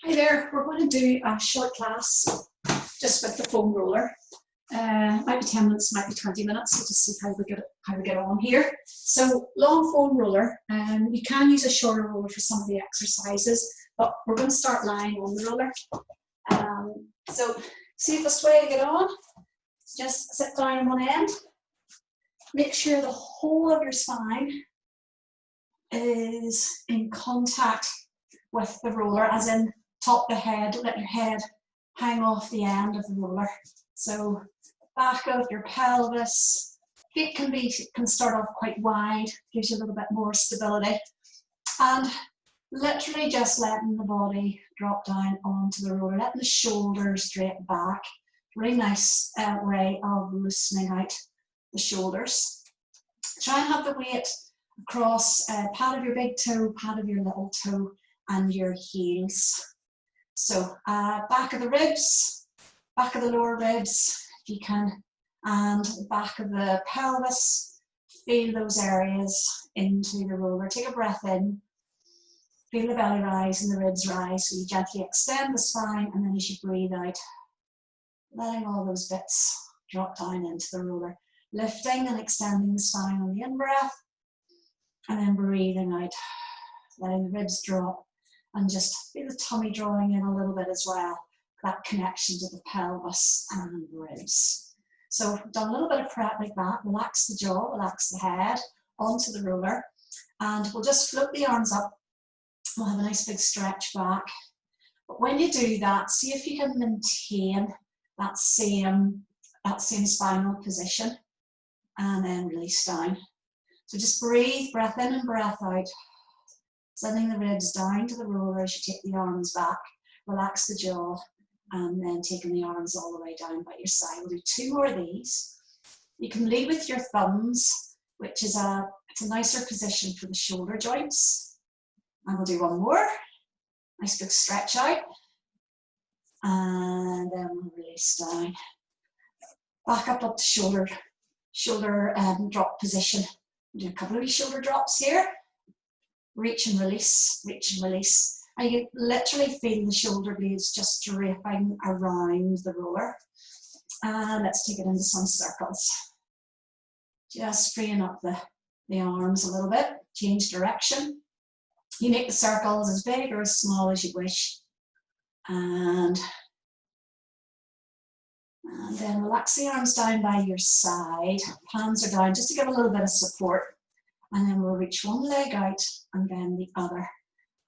Hi there, we're going to do a short class just with the foam roller. Might be 10 minutes, might be 20 minutes, so just see how we get on here. So long foam roller, you can use a shorter roller for some of the exercises, but we're going to start lying on the roller. So safest way to get on is just sit down on one end. Make sure the whole of your spine is in contact with the roller, as in top the head, let your head hang off the end of the roller. So back of your pelvis, feet can start off quite wide, gives you a little bit more stability. And literally just letting the body drop down onto the roller, letting the shoulders drape back. Really nice way of loosening out the shoulders. Try and have the weight across pad of your big toe, pad of your little toe, and your heels. So back of the ribs, back of the lower ribs, if you can, and the back of the pelvis. Feel those areas into the roller. Take a breath in. Feel the belly rise and the ribs rise. So you gently extend the spine, and then as you breathe out, letting all those bits drop down into the roller. Lifting and extending the spine on the in-breath, and then breathing out, letting the ribs drop. And just feel the tummy drawing in a little bit as well, that connection to the pelvis and the ribs. So done a little bit of prep like that. Relax the jaw, relax the head onto the roller, and we'll just float the arms up. We'll have a nice big stretch back. But when you do that, see if you can maintain that same spinal position, and then release down. So just breathe, breath in and breath out. Sending the ribs down to the roller as you take the arms back. Relax the jaw, and then taking the arms all the way down by your side. We'll do 2 more of these. You can lead with your thumbs, which is it's a nicer position for the shoulder joints. And we'll do 1 more. Nice big stretch out. And then we'll release down. Back up to shoulder drop position. We'll do a couple of shoulder drops here. Reach and release, reach and release. And you can literally feel the shoulder blades just draping around the roller. And let's take it into some circles. Just freeing up the arms a little bit, change direction. You make the circles as big or as small as you wish. And then relax the arms down by your side. Hands are down just to give a little bit of support. And then we'll reach one leg out and then the other.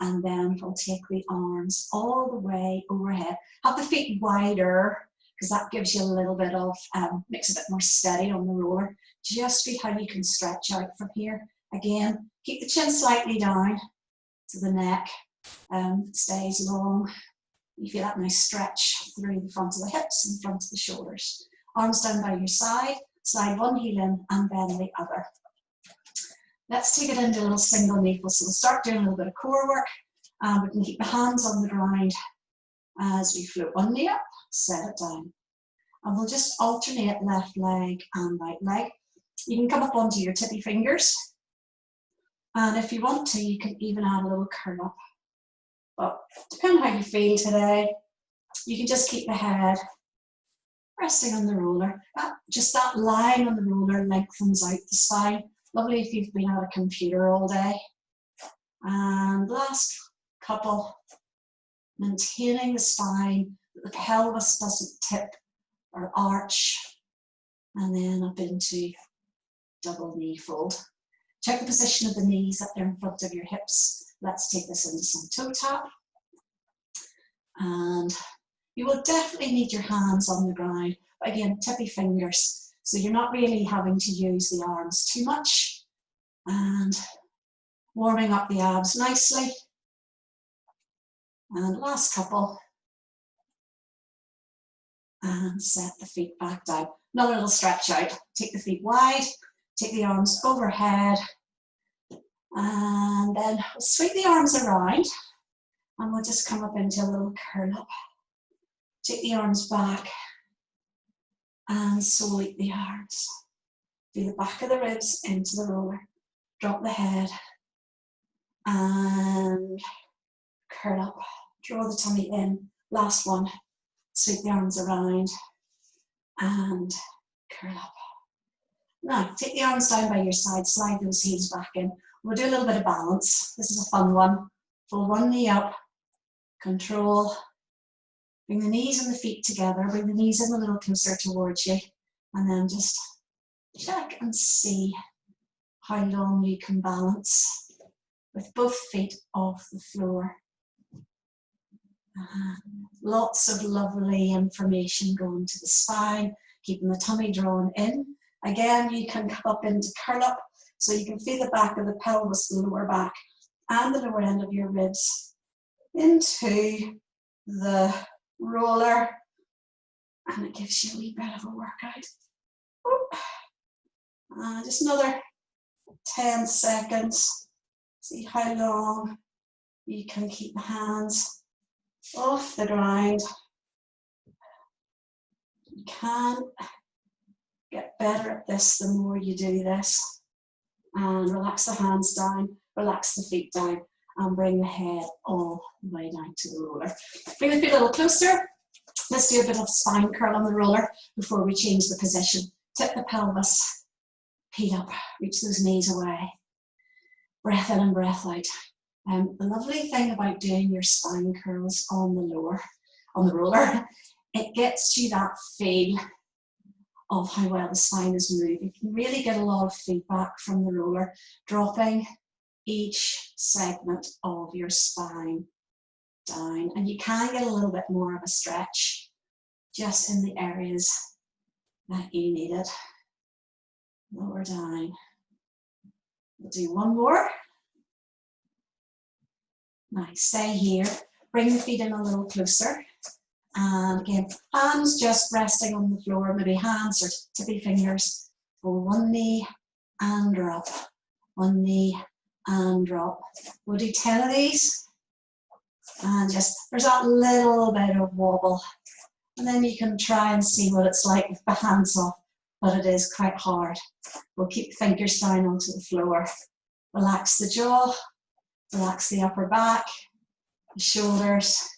And then we'll take the arms all the way overhead. Have the feet wider, because that gives you a little bit of, makes it a bit more steady on the roller. Just see how you can stretch out from here. Again, keep the chin slightly down so the neck stays long. You feel that nice stretch through the front of the hips and front of the shoulders. Arms down by your side, slide one heel in and then the other. Let's take it into a little single maple. So we'll start doing a little bit of core work. We can keep the hands on the ground as we float one knee up, set it down. And we'll just alternate left leg and right leg. You can come up onto your tippy fingers. And if you want to, you can even add a little curl up. But depending on how you feel today, you can just keep the head resting on the roller. Just that line on the roller lengthens out the spine. Lovely if you've been at a computer all day. And last couple, maintaining the spine, that the pelvis doesn't tip or arch. And then up into double knee fold. Check the position of the knees up there in front of your hips. Let's take this into some toe tap. And you will definitely need your hands on the ground. But again, tippy fingers. So you're not really having to use the arms too much. And warming up the abs nicely. And last couple. And set the feet back down. Another little stretch out. Take the feet wide. Take the arms overhead. And then we'll sweep the arms around. And we'll just come up into a little curl up. Take the arms back. And sweep the arms. Do the back of the ribs into the roller. Drop the head. And curl up. Draw the tummy in. Last one. Sweep the arms around and curl up. Now, take the arms down by your side, slide those heels back in. We'll do a little bit of balance. This is a fun one. Pull one knee up, control. Bring the knees and the feet together. Bring the knees in a little closer towards you. And then just check and see how long you can balance with both feet off the floor. Lots of lovely information going to the spine, keeping the tummy drawn in. Again, you can come up into curl up, so you can feel the back of the pelvis, the lower back, and the lower end of your ribs into the roller, and it gives you a wee bit of a workout. Just another 10 seconds. See how long you can keep the hands off the ground. You can get better at this the more you do this. And relax the hands down, relax the feet down, and bring the head all the way down to the roller. Bring the feet a little closer. Let's do a bit of spine curl on the roller before we change the position. Tip the pelvis, feet up, reach those knees away. Breath in and breath out. The lovely thing about doing your spine curls on the roller, it gets you that feel of how well the spine is moving. You can really get a lot of feedback from the roller, dropping each segment of your spine down. And you can get a little bit more of a stretch just in the areas that you need it. Lower down. We'll do one more. Nice, stay here. Bring the feet in a little closer. And again, hands just resting on the floor, maybe hands or tippy fingers. Pull one knee and drop. One knee and drop. We'll do 10 of these. And just, there's that little bit of wobble. And then you can try and see what it's like with the hands off, but it is quite hard. We'll keep the fingers down onto the floor. Relax the jaw, relax the upper back, the shoulders.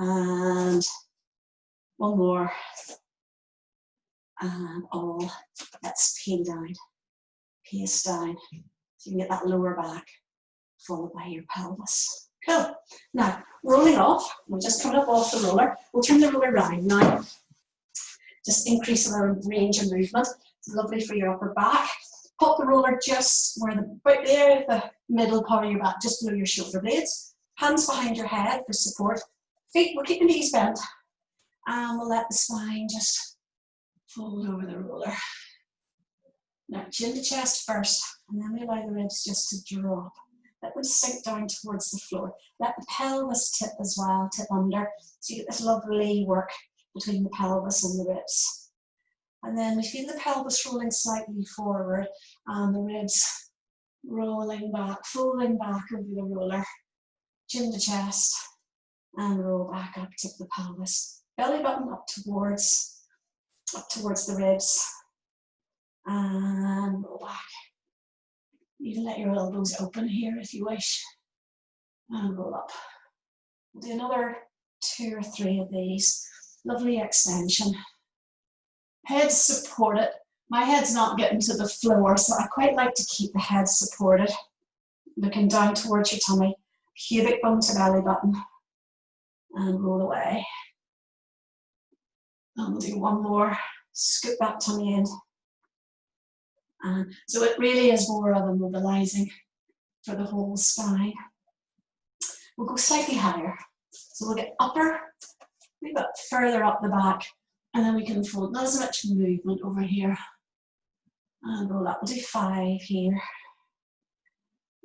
And one more, and all. Let's peel down, pace down, so you can get that lower back followed by your pelvis. Cool. Now, rolling off, we're just coming up off the roller. We'll turn the roller around now. Just increasing our range of movement. It's lovely for your upper back. Pop the roller just where about there, the middle part of your back, just below your shoulder blades. Hands behind your head for support. Feet, we'll keep the knees bent, and we'll let the spine just fold over the roller. Now, chin to chest first, and then we allow the ribs just to drop. Let them sink down towards the floor. Let the pelvis tip as well, tip under, so you get this lovely work between the pelvis and the ribs. And then we feel the pelvis rolling slightly forward, and the ribs rolling back, folding back over the roller, chin to chest. And roll back up, tip the pelvis. Belly button up towards the ribs. And roll back. You can let your elbows open here if you wish. And roll up. We'll do another 2 or 3 of these. Lovely extension. Head supported. My head's not getting to the floor, so I quite like to keep the head supported. Looking down towards your tummy. Pubic bone to belly button. And roll away. And we'll do one more. Scoop that tummy in. And so it really is more of a mobilizing for the whole spine. We'll go slightly higher. So we'll get upper, a bit further up the back, and then we can fold. Not as much movement over here. And roll up. We'll do 5 here.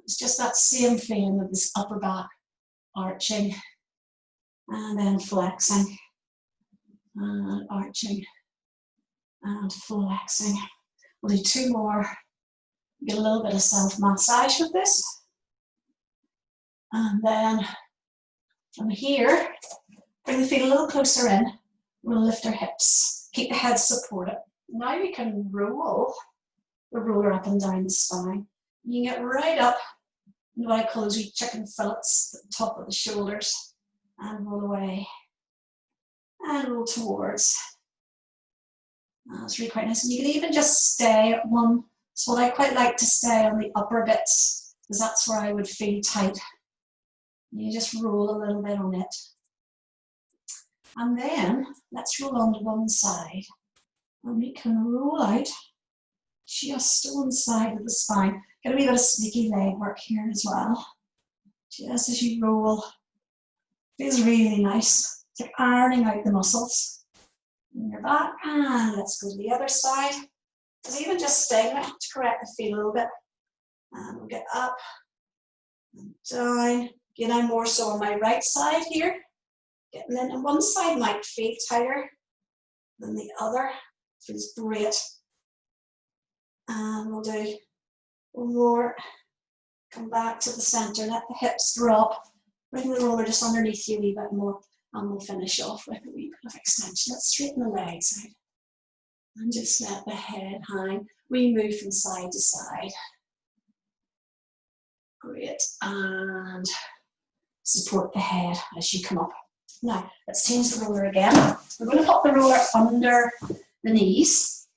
It's just that same feeling of this upper back arching. And then flexing, and arching, and flexing. We'll do 2 more. Get a little bit of self-massage with this. And then from here, bring the feet a little closer in. We'll lift our hips. Keep the head supported. Now we can roll the roller up and down the spine. You can get right up in what I call those wee chicken fillets at the top of the shoulders. and roll away, and roll towards. That's really quite nice. And you can even just stay at one. So I quite like to stay on the upper bits, because that's where I would feel tight. You just roll a little bit on it. And then let's roll onto one side. And we can roll out just to one side of the spine. Get a wee bit of sneaky leg work here as well. Just as you roll. Feels really nice. It's like ironing out the muscles in your back. And let's go to the other side. Because even just staying to correct the feel a little bit. And we'll get up and down. Again, I'm more so on my right side here. Getting in, and one side might feel tighter than the other. Feels great. And we'll do one more. Come back to the center, let the hips drop. Bring the roller just underneath you a wee bit more, and we'll finish off with a wee bit of extension. Let's straighten the legs out. And just let the head hang. We move from side to side. Great. And support the head as you come up. Now, let's change the roller again. We're going to pop the roller under the knees,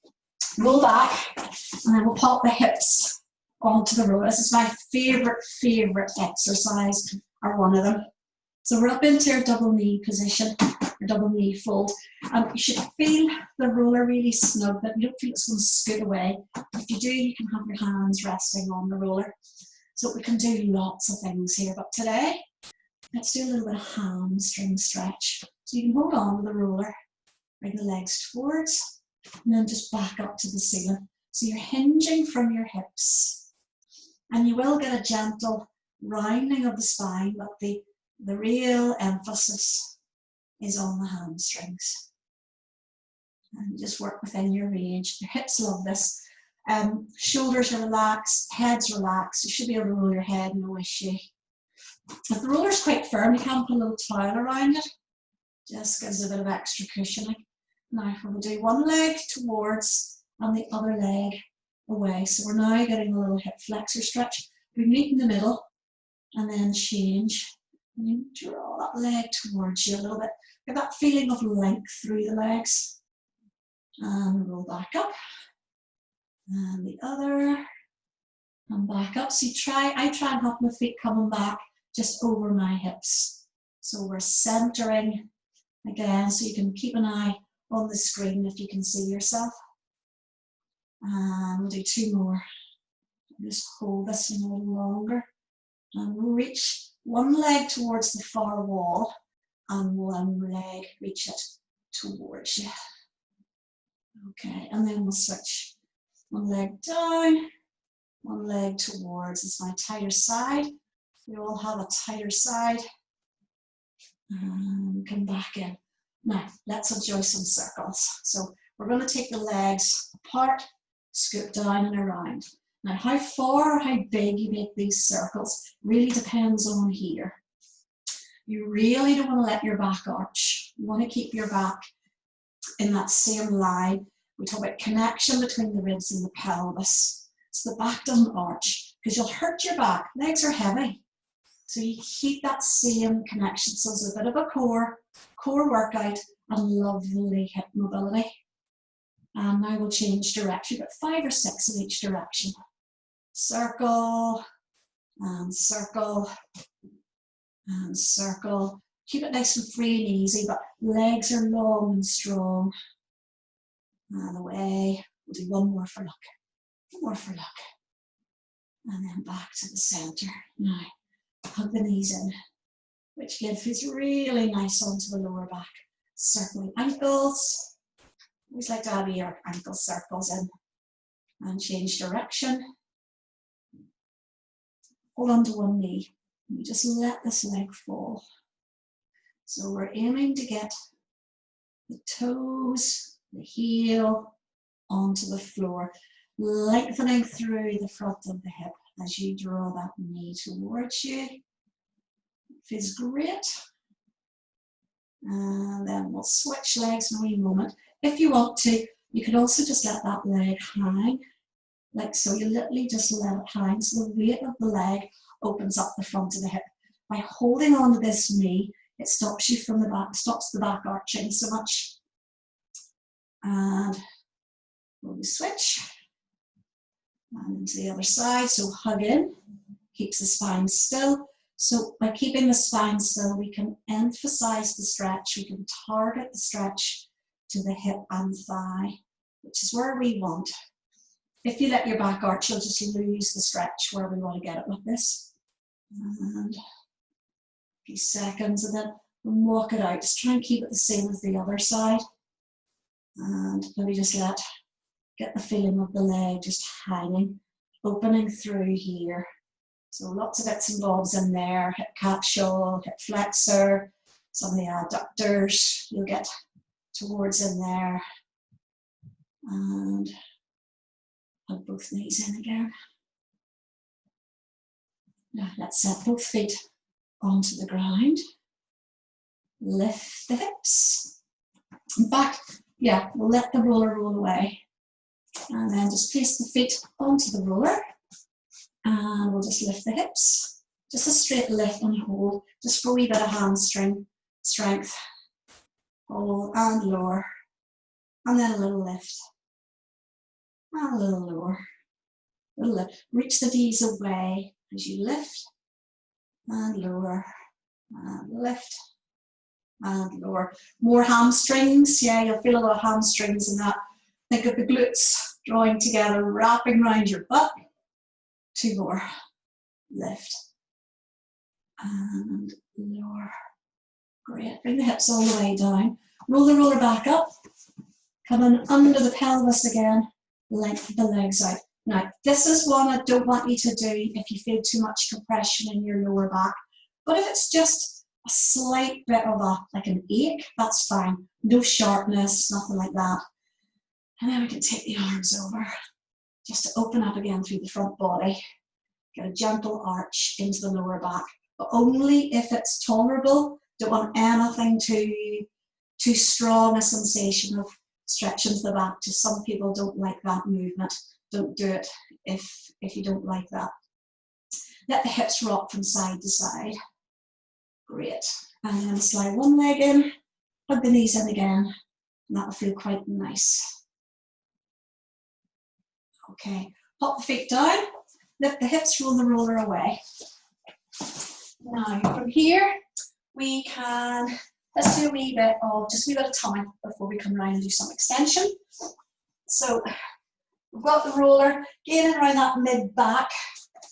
roll back, and then we'll pop the hips onto the roller. This is my favorite exercise, or one of them. So we're up into our double knee position, or double knee fold. And you should feel the roller really snug, but you don't feel it's going to scoot away. If you do, you can have your hands resting on the roller. So we can do lots of things here, but today, let's do a little bit of hamstring stretch. So you can hold on to the roller, bring the legs towards, and then just back up to the ceiling. So you're hinging from your hips. And you will get a gentle rounding of the spine, but the real emphasis is on the hamstrings. And you just work within your range. Your hips love this. Shoulders are relaxed, head's relaxed. You should be able to roll your head, no issue. If the roller's quite firm, you can put a little towel around it. Just gives it a bit of extra cushioning. Now we'll do one leg towards and the other leg away. So we're now getting a little hip flexor stretch. We meet in the middle and then change. And you draw that leg towards you a little bit. Get that feeling of length through the legs. And roll back up. And the other. And back up. So I try and have my feet coming back just over my hips. So we're centering again, so you can keep an eye on the screen if you can see yourself. And we'll do two more. Just hold this a little longer. And we'll reach one leg towards the far wall and one leg reach it towards you. Okay, and then we'll switch. One leg down, one leg towards. It's my tighter side. We all have a tighter side. And come back in. Now, let's enjoy some circles. So we're going to take the legs apart, scoop down and around. Now, how far or how big you make these circles really depends on here. You really don't want to let your back arch. You want to keep your back in that same line. We talk about connection between the ribs and the pelvis. So the back doesn't arch because you'll hurt your back. Legs are heavy. So you keep that same connection. So it's a bit of a core workout and lovely hip mobility. And now we'll change direction, but 5 or 6 in each direction. Circle, and circle, and circle. Keep it nice and free and easy, but legs are long and strong. And away. We'll do one more for luck. One more for luck. And then back to the center. Now, hug the knees in, which again feels really nice onto the lower back. Circling ankles. Always like to have your ankle circles in. And change direction. Hold on to one knee. You just let this leg fall. So we're aiming to get the toes, the heel onto the floor, lengthening through the front of the hip as you draw that knee towards you. It feels great. And then we'll switch legs in a wee moment. If you want to, you can also just let that leg hang, like so. You literally just let it hang, so the weight of the leg opens up the front of the hip. By holding on to this knee, it it stops you from the back, stops the back arching so much. And we'll switch. And to the other side, so hug in, keeps the spine still. So by keeping the spine still, we can emphasize the stretch, we can target the stretch to the hip and thigh, which is where we want. If you let your back arch, you'll just lose the stretch where we want to get it with this. And a few seconds, and then walk it out. Just try and keep it the same as the other side. And maybe just get the feeling of the leg just hanging, opening through here. So lots of bits and bobs in there, hip capsule, hip flexor, some of the adductors, you'll get towards in there. And hug both knees in again. Now let's set both feet onto the ground. Lift the hips. Back, yeah, we'll let the roller roll away. And then just place the feet onto the roller. And we'll just lift the hips. Just a straight lift and hold, just for a wee bit of hamstring strength. Hold and lower. And then a little lift. And a little lower. A little lift. Reach the knees away as you lift. And lower. And lift. And lower. More hamstrings. Yeah, you'll feel a lot of hamstrings in that. Think of the glutes drawing together, wrapping around your butt. 2 more. Lift. And lower. Great. Bring the hips all the way down. Roll the roller back up. Come in under the pelvis again. Lengthen the legs out. Now, this is one I don't want you to do if you feel too much compression in your lower back. But if it's just a slight bit of like an ache, that's fine. No sharpness, nothing like that. And then we can take the arms over. Just to open up again through the front body. Get a gentle arch into the lower back. But only if it's tolerable. Don't want anything too strong a sensation of stretching the back. Just some people don't like that movement. Don't do it if you don't like that. Let the hips rock from side to side. Great. And then slide one leg in, hug the knees in again, and that'll feel quite nice. Okay, pop the feet down, lift the hips, roll the roller away. Now from here, we can, let's do a wee bit of tummy before we come around and do some extension. So we've got the roller, getting around that mid-back,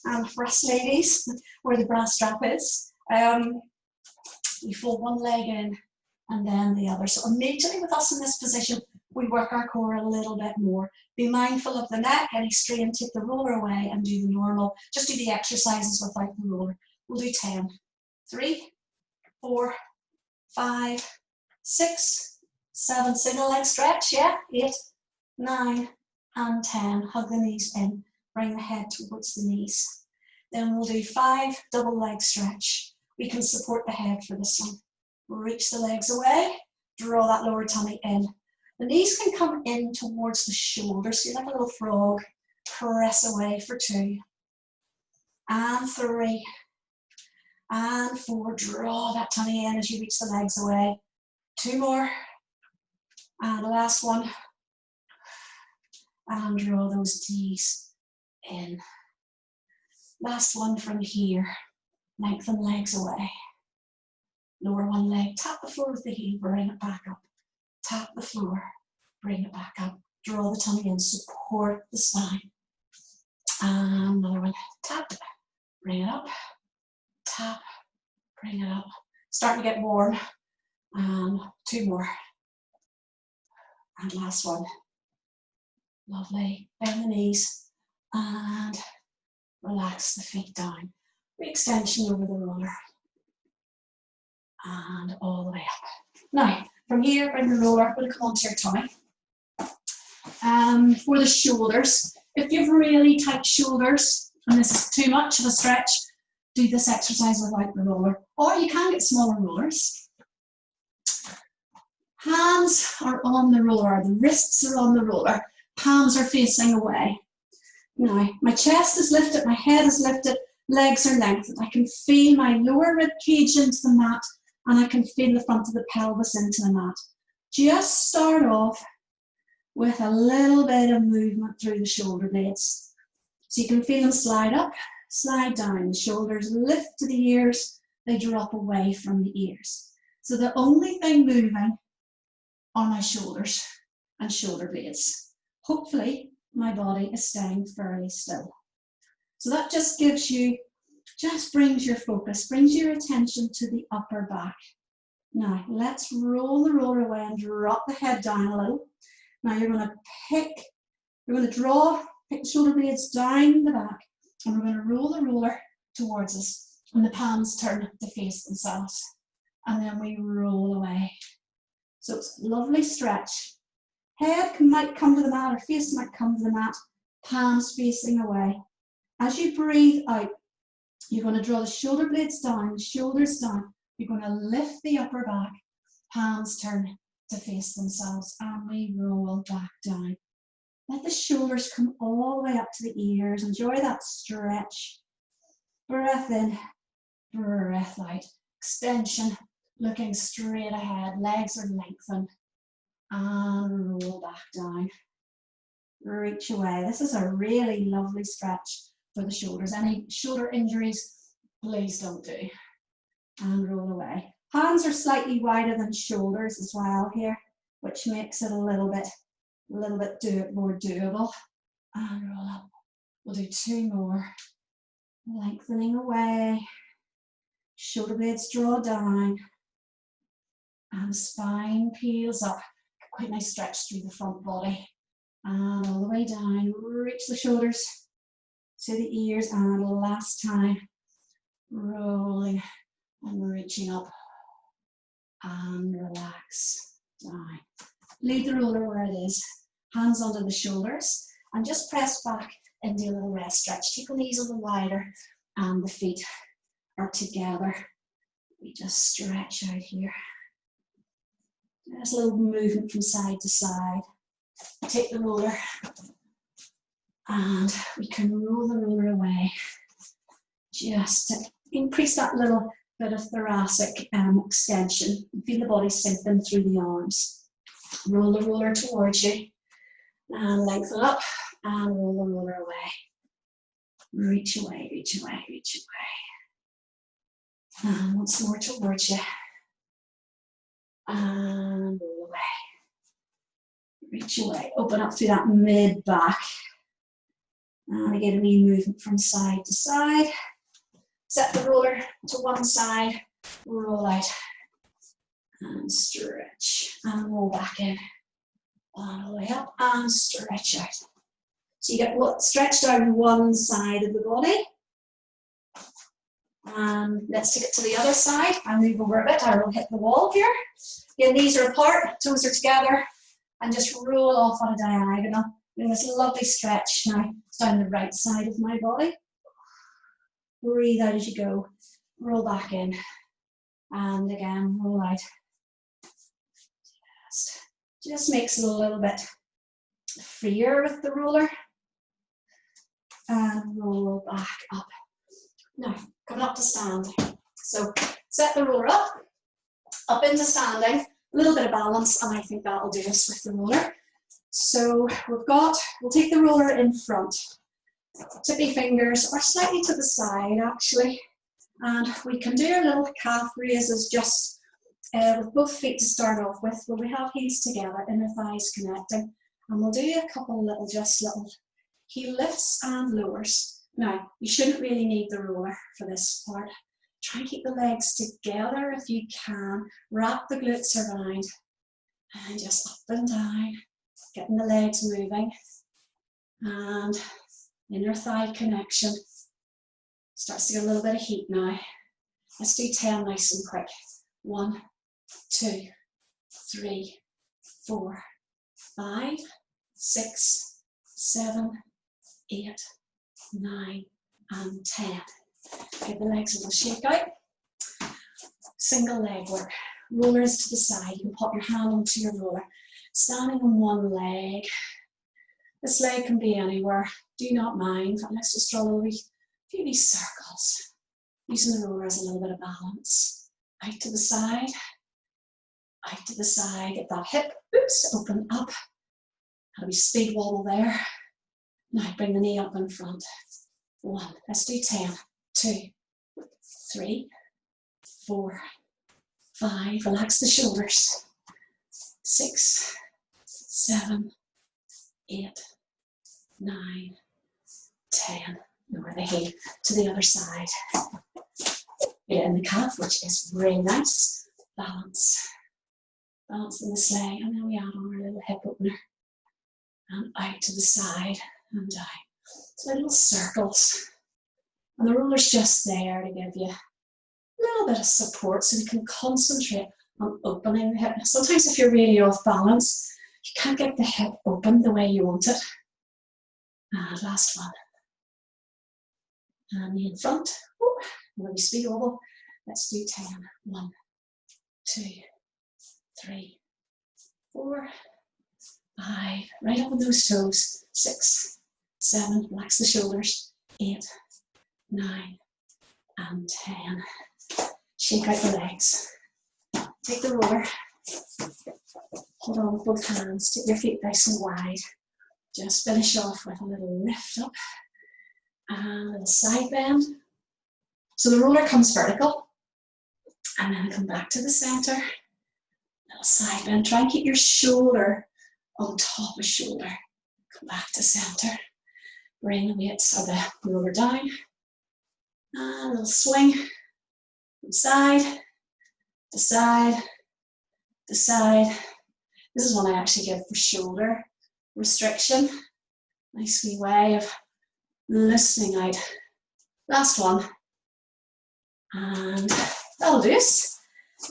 and for us ladies, where the bra strap is, we fold one leg in and then the other. So immediately with us in this position, we work our core a little bit more. Be mindful of the neck, any strain, take the roller away and do the normal. Just do the exercises without the roller. We'll do 10. 3, 4, 5, 6, 7, single leg stretch, yeah, 8, 9, and 10. Hug the knees in, bring the head towards the knees. Then we'll do 5 double leg stretch. We can support the head for this one. We'll reach the legs away, draw that lower tummy in. The knees can come in towards the shoulders, so you're like a little frog. Press away for 2, and 3, and 4. Draw that tummy in as you reach the legs away. 2 more, and the last one. And draw those knees in. Last one from here. Lengthen legs away. Lower one leg, tap the floor with the heel, bring it back up. Tap the floor, bring it back up. Draw the tummy in, support the spine. And another one, tap, bring it up. Tap, bring it up. Starting to get warm. And 2 more. And last one. Lovely. Bend the knees and relax the feet down. Re-extension over the roller. And all the way up. Now, from here, bring the roller, we're going to come onto your tummy. For the shoulders, if you have really tight shoulders and this is too much of a stretch, do this exercise without the roller. Or you can get smaller rollers. Hands are on the roller, the wrists are on the roller, palms are facing away. Now, my chest is lifted, my head is lifted, legs are lengthened. I can feel my lower rib cage into the mat, and I can feel the front of the pelvis into the mat. Just start off with a little bit of movement through the shoulder blades. So you can feel them slide up, slide down. The shoulders lift to the ears, they drop away from the ears. So the only thing moving are my shoulders and shoulder blades. Hopefully my body is staying fairly still. So that just gives you, just brings your focus, brings your attention to the upper back. Now let's roll the roller away and drop the head down a little. Now you're going to pick the shoulder blades down the back, and we're going to roll the roller towards us, and the palms turn to face themselves, and then we roll away. So it's a lovely stretch. Head might come to the mat, or face might come to the mat, palms facing away. As you breathe out, you're going to draw the shoulder blades down, shoulders down. You're going to lift the upper back, palms turn to face themselves, and we roll back down. Let the shoulders come all the way up to the ears. Enjoy that stretch. Breath in, breath out. Extension, looking straight ahead. Legs are lengthened. And roll back down. Reach away. This is a really lovely stretch for the shoulders. Any shoulder injuries, please don't do. And roll away. Hands are slightly wider than shoulders as well here, which makes it a little bit more doable. And roll up. We'll do two more. Lengthening away. Shoulder blades draw down. And the spine peels up. Quite a nice stretch through the front body. And all the way down. Reach the shoulders to the ears. And last time. Rolling and reaching up. And relax down. Leave the roller where it is. Hands under the shoulders. And just press back and do a little rest stretch. Take the knees a little wider. And the feet are together. We just stretch out here. Just a little movement from side to side. Take the roller. And we can roll the roller away. Just to increase that little bit of thoracic extension. Feel the body sinking through the arms. Roll the roller towards you. And lengthen up. And roll the roller away. Reach away, reach away, reach away. And once more towards you. And roll away. Reach away. Open up through that mid-back. And again, a wee movement from side to side. Set the roller to one side. Roll out. And stretch. And roll back in. All the way up. And stretch out. So you get stretched down one side of the body. And let's take it to the other side. I'll move over a bit. I will hit the wall here. Your knees are apart, toes are together. And just roll off on a diagonal. Doing this lovely stretch now. It's down the right side of my body. Breathe out as you go. Roll back in. And again, roll out. Just makes it a little bit freer with the roller. And roll back up. Now, coming up to standing. So set the roller up into standing, a little bit of balance, and I think that'll do us with the roller. So we'll take the roller in front. Tippy fingers are slightly to the side actually. And we can do our little calf raises just with both feet to start off with, where we have heels together, inner thighs connecting. And we'll do a couple little heel lifts and lowers. Now, you shouldn't really need the roller for this part. Try and keep the legs together if you can. Wrap the glutes around and just up and down, getting the legs moving. And inner thigh connection. Starts to get a little bit of heat now. Let's do 10 nice and quick. 1, 2, 3, 4, 5, 6, 7, 8, 9, and 10. Give the legs a little shake out. Single leg work. Rollers to the side. You can pop your hand onto your roller. Standing on one leg. This leg can be anywhere. Do not mind. Let's just draw a few of these circles. Using the roller as a little bit of balance. out to the side, out to the side, get that hip, oops, open up. Had a wee speed wobble there. Now bring the knee up in front. 1, let's do 10, 2, 3, 4, 5, relax the shoulders. 6, 7, 8, 9, 10. Lower the heel to the other side. Get in the calf, which is really nice. Balance. Balance in the sleigh, and then we add on our little hip opener. And out to the side and down. So little circles. And the roller's just there to give you a little bit of support so you can concentrate on opening the hip. Sometimes if you're really off balance, you can't get the hip open the way you want it. And last one. And knee in front. Ooh, maybe speed wobble. Let's do 10. 1, 2, 3, 4, 5. Right up on those toes. 6, 7. Relax the shoulders. 8, 9, and 10. Shake out the legs. Take the roller. Hold on with both hands. Take your feet nice and wide. Just finish off with a little lift up. And a little side bend. So the roller comes vertical. And then come back to the center. Little side bend. Try and keep your shoulder on top of shoulder. Come back to center. Bring the weights of the roller down. And a little swing. From side to side to side. This is one I actually give for shoulder restriction. Nice wee way of loosening out. Last one. And that'll do us.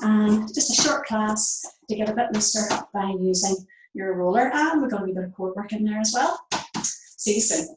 And just a short class to get a bit looser by using your roller. And we're going to do a bit of core work in there as well. See you soon.